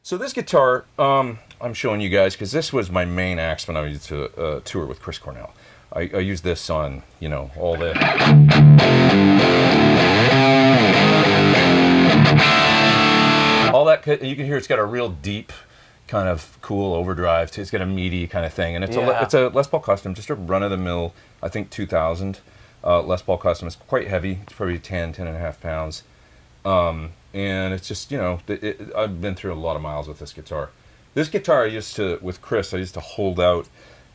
So this guitar, I'm showing you guys because this was my main axe when I used to tour with Chris Cornell. I used this on, you know, all the... all that, you can hear it's got a real deep, kind of cool overdrive. It's got a meaty kind of thing. And it's, it's a Les Paul Custom, just a run-of-the-mill, I think 2000 Les Paul Custom. It's quite heavy. It's probably 10.5 pounds. And it's just, you know, I've been through a lot of miles with this guitar. This guitar I used to, with Chris, I used to hold out,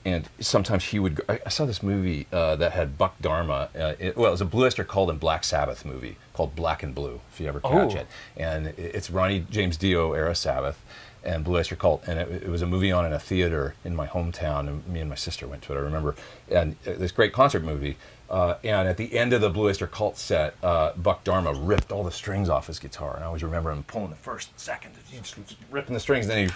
and sometimes he would, I saw this movie that had Buck Dharma, well, it was a Blue Oyster Cult and Black Sabbath movie called Black and Blue, if you ever catch it. And it's Ronnie James Dio era Sabbath and Blue Oyster Cult, and it was a movie on in a theater in my hometown, and me and my sister went to it, I remember. And this great concert movie. And at the end of the Blue Oyster Cult set, Buck Dharma ripped all the strings off his guitar. And I always remember him pulling the first, second, just ripping the strings, and then he,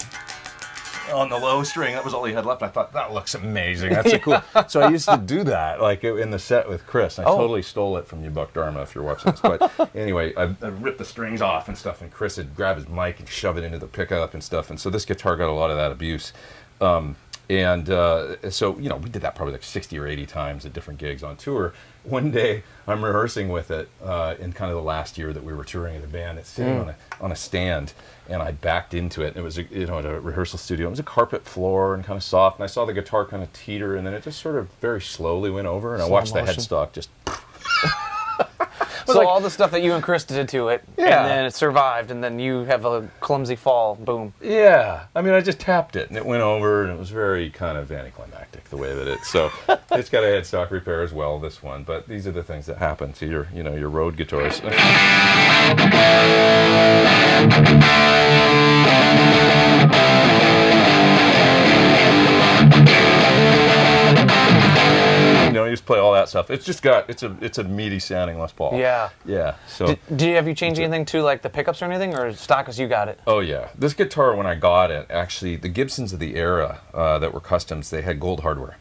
on the low string, that was all he had left. I thought, that looks amazing. That's so cool. So I used to do that, like in the set with Chris. I totally stole it from you, Buck Dharma, if you're watching this. But anyway, I ripped the strings off and stuff, and Chris would grab his mic and shove it into the pickup and stuff. And so this guitar got a lot of that abuse. And so, you know, we did that probably like 60 or 80 times at different gigs on tour. One day, I'm rehearsing with it in kind of the last year that we were touring as a band. It's sitting on a stand, and I backed into it. And it was, you know, at a rehearsal studio. It was a carpet floor and kind of soft. And I saw the guitar kind of teeter, and then it just sort of very slowly went over. And I watched the headstock just... So like, all the stuff that you and Chris did to it, and then it survived, and then you have a clumsy fall, boom. Yeah, I mean, I just tapped it, and it went over, and it was very kind of anticlimactic the way that it. So it's got a headstock repair as well, this one. But these are the things that happen to your, you know, your road guitars. You know, you just play all that stuff. It's just got, it's a meaty sounding Les Paul. Yeah. Yeah. So. Have you changed anything to like the pickups or anything, or stock as you got it? Oh yeah. This guitar, when I got it, actually, the Gibsons of the era that were customs, they had gold hardware.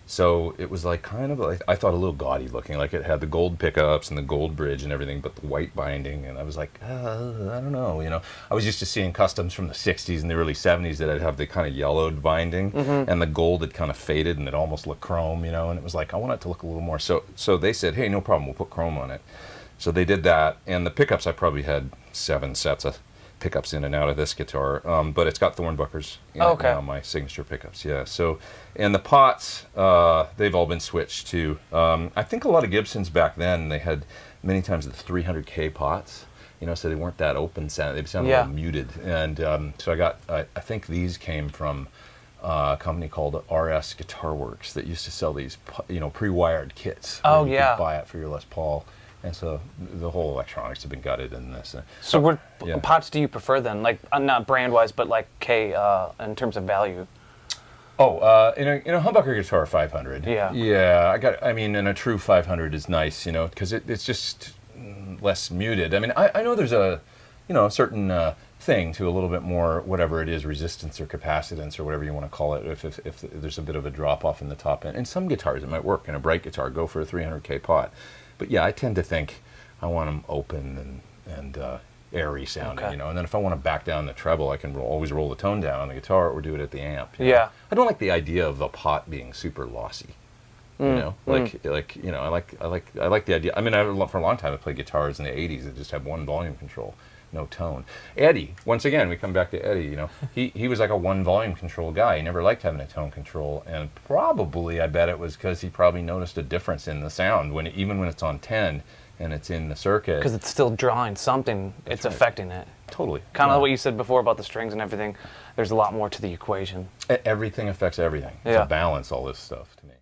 So it was like kind of, like, I thought a little gaudy looking, like it had the gold pickups and the gold bridge and everything, but the white binding, and I was like, I don't know, you know. I was used to seeing customs from the 60s and the early 70s that I'd have the kind of yellowed binding, and the gold had kind of faded and it almost looked chrome, you know, and it was like, I want it to look a little more. So they said, hey, no problem, we'll put chrome on it. So they did that, and the pickups, I probably had 7 sets of pickups in and out of this guitar, but it's got Thorn buckers on my signature pickups. Yeah. So, and the pots, they've all been switched to. I think a lot of Gibsons back then, they had many times the 300K pots. You know, so they weren't that open sound. They sounded a little muted. And so I got, I think these came from a company called RS Guitar Works that used to sell these, you know, pre-wired kits. Oh, you could buy it for your Les Paul. And so the whole electronics have been gutted in this. So what pots do you prefer then? Like, not brand-wise, but like in terms of value? Oh, in a humbucker guitar, 500. Yeah. Yeah, I mean, and a true 500 is nice, you know, because it's just less muted. I mean, I know there's a, you know, a certain thing to a little bit more, whatever it is, resistance or capacitance or whatever you want to call it, if there's a bit of a drop-off in the top end. In some guitars, it might work. In a bright guitar, go for a 300K pot. But yeah, I tend to think I want them open and airy sounding, you know. And then if I want to back down the treble, I can always roll the tone down on the guitar or do it at the amp. You know? I don't like the idea of the pot being super lossy. You know, like you know, I like the idea. I mean, for a long time I played guitars in the '80s that just had one volume control, no tone. Eddie, once again, we come back to Eddie. You know, he was like a one volume control guy. He never liked having a tone control, and probably I bet it was because he probably noticed a difference in the sound even when it's on 10 and it's in the circuit. Because it's still drawing something. It's affecting it. Totally. Kind of what you said before about the strings and everything. There's a lot more to the equation. Everything affects everything. It's a balance, all this stuff to me.